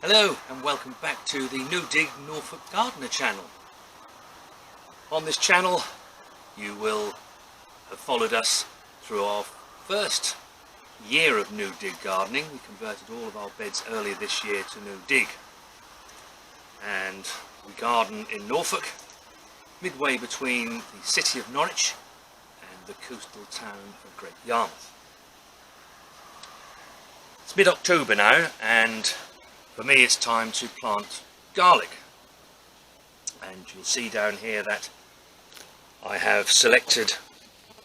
Hello and welcome back to the New Dig Norfolk Gardener channel. On this channel you will have followed us through our first year of New Dig gardening. We converted all of our beds earlier this year to New Dig, and we garden in Norfolk, midway between the city of Norwich and the coastal town of Great Yarmouth. It's mid-October now, and for me it's time to plant garlic, and you'll see down here that I have selected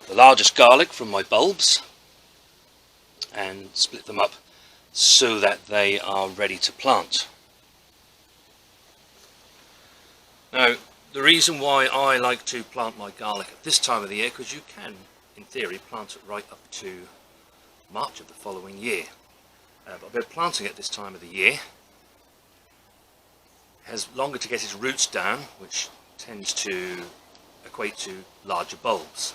the largest garlic from my bulbs and split them up so that they are ready to plant. Now, the reason why I like to plant my garlic at this time of the year, because you can in theory plant it right up to March of the following year, but I've been planting it this time of the year. Has longer to get its roots down, which tends to equate to larger bulbs.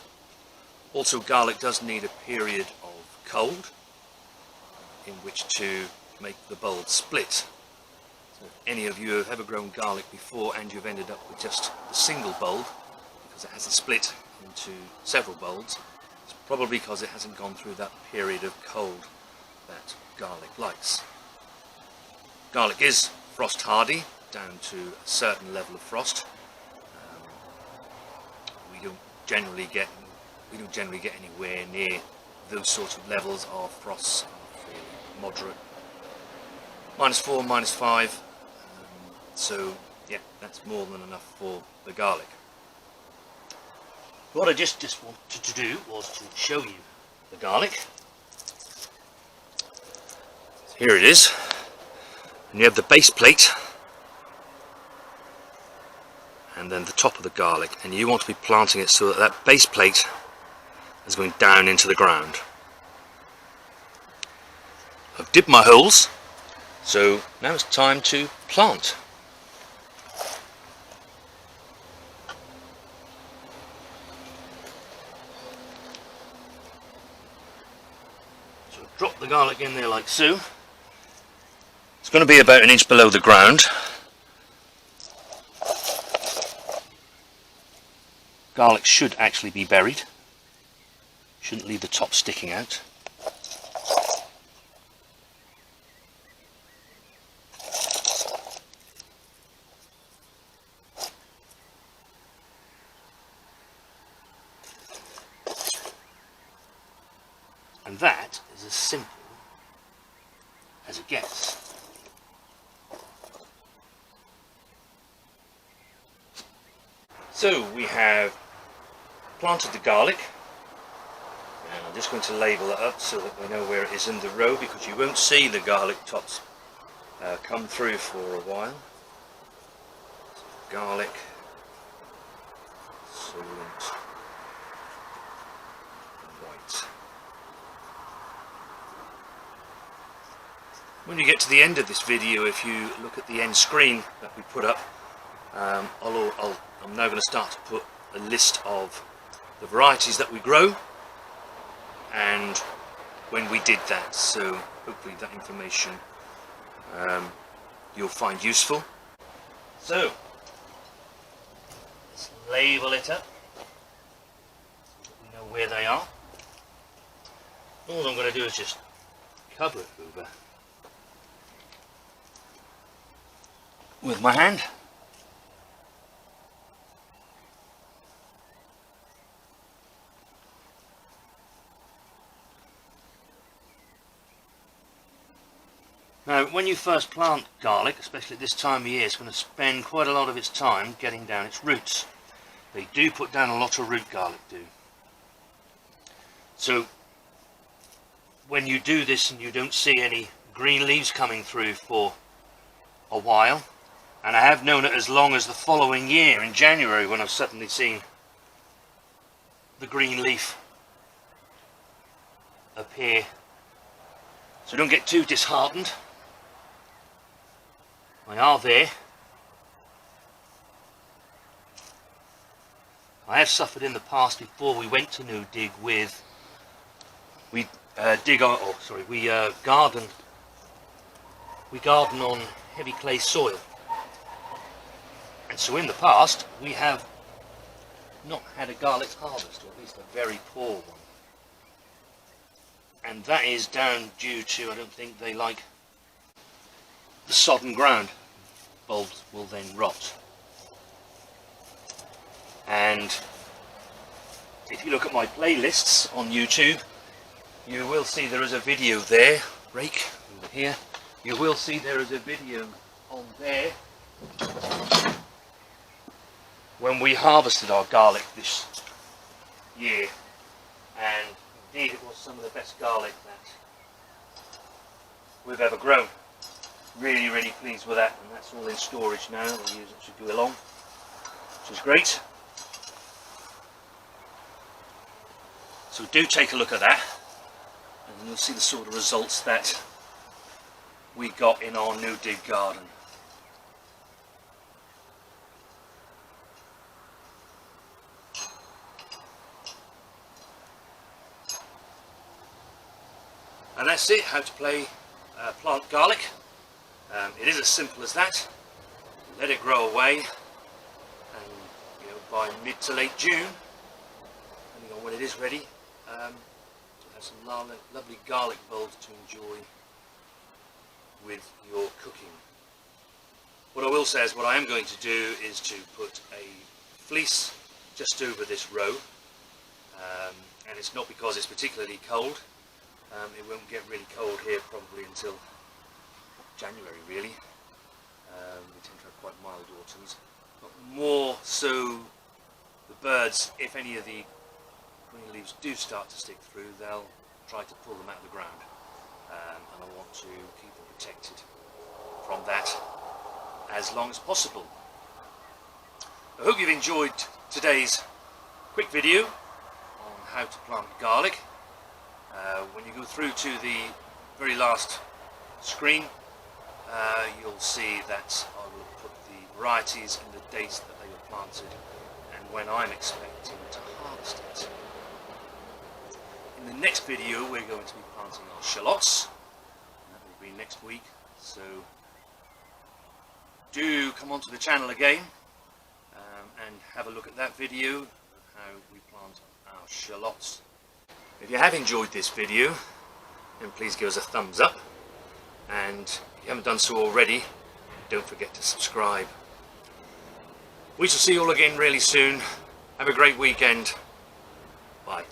Also, garlic does need a period of cold in which to make the bulb split. So if any of you have ever grown garlic before and you've ended up with just a single bulb because it hasn't split into several bulbs, it's probably because it hasn't gone through that period of cold that garlic likes. Garlic is frost hardy down to a certain level of frost. We don't generally get anywhere near those sorts of levels of frosts. Moderate, -4, -5. So yeah, that's more than enough for the garlic. What I just wanted to do was to show you the garlic. Here it is, and you have the base plate and then the top of the garlic, and you want to be planting it so that that base plate is going down into the ground. I've dipped my holes, so now it's time to plant. So drop the garlic in there like so. It's going to be about 1 inch below the ground. Garlic should actually be buried, shouldn't leave the top sticking out. And that is as simple as it gets. So we have planted the garlic, and I'm just going to label it up so that we know where it is in the row, because you won't see the garlic tops come through for a while. So garlic, succulent, white. When you get to the end of this video, if you look at the end screen that we put up, I'm now going to start to put a list of the varieties that we grow and when we did that, so hopefully that information you'll find useful. So let's label it up so we know where they are. All I'm going to do is just cover it over with my hand. Now, when you first plant garlic, especially at this time of year, it's going to spend quite a lot of its time getting down its roots. They do put down a lot of root, garlic do. So when you do this and you don't see any green leaves coming through for a while, and I have known it as long as the following year in January when I've suddenly seen the green leaf appear. So don't get too disheartened. They are there. I have suffered in the past before we went to New Dig with, we garden on heavy clay soil. And so in the past we have not had a garlic harvest, or at least a very poor one. And that is down due to, I don't think they like the sodden ground. Bulbs will then rot. And if you look at my playlists on YouTube, you will see there is a video there, rake over here, you will see there is a video on there when we harvested our garlic this year, and indeed it was some of the best garlic that we've ever grown. Really, really pleased with that, and that's all in storage now. We'll use it to go along, which is great. So do take a look at that, and you'll see the sort of results that we got in our new dig garden. And that's it, how to plant garlic. It is as simple as that. Let it grow away, and by mid to late June, depending on when it is ready, you'll have some lovely garlic bulbs to enjoy with your cooking. What I will say is, what I am going to do is to put a fleece just over this row, and it's not because it's particularly cold. It won't get really cold here probably until January, really. We tend to have quite mild autumns, but more so the birds, if any of the green leaves do start to stick through, they'll try to pull them out of the ground, and I want to keep them protected from that as long as possible. I hope you've enjoyed today's quick video on how to plant garlic. When you go through to the very last screen, you'll see that I will put the varieties and the dates that they were planted and when I'm expecting to harvest it. In the next video we're going to be planting our shallots, and that will be next week, so do come onto the channel again and have a look at that video of how we plant our shallots. If you have enjoyed this video, then please give us a thumbs up, and if you haven't done so already, don't forget to subscribe. We shall see you all again really soon. Have a great weekend. Bye.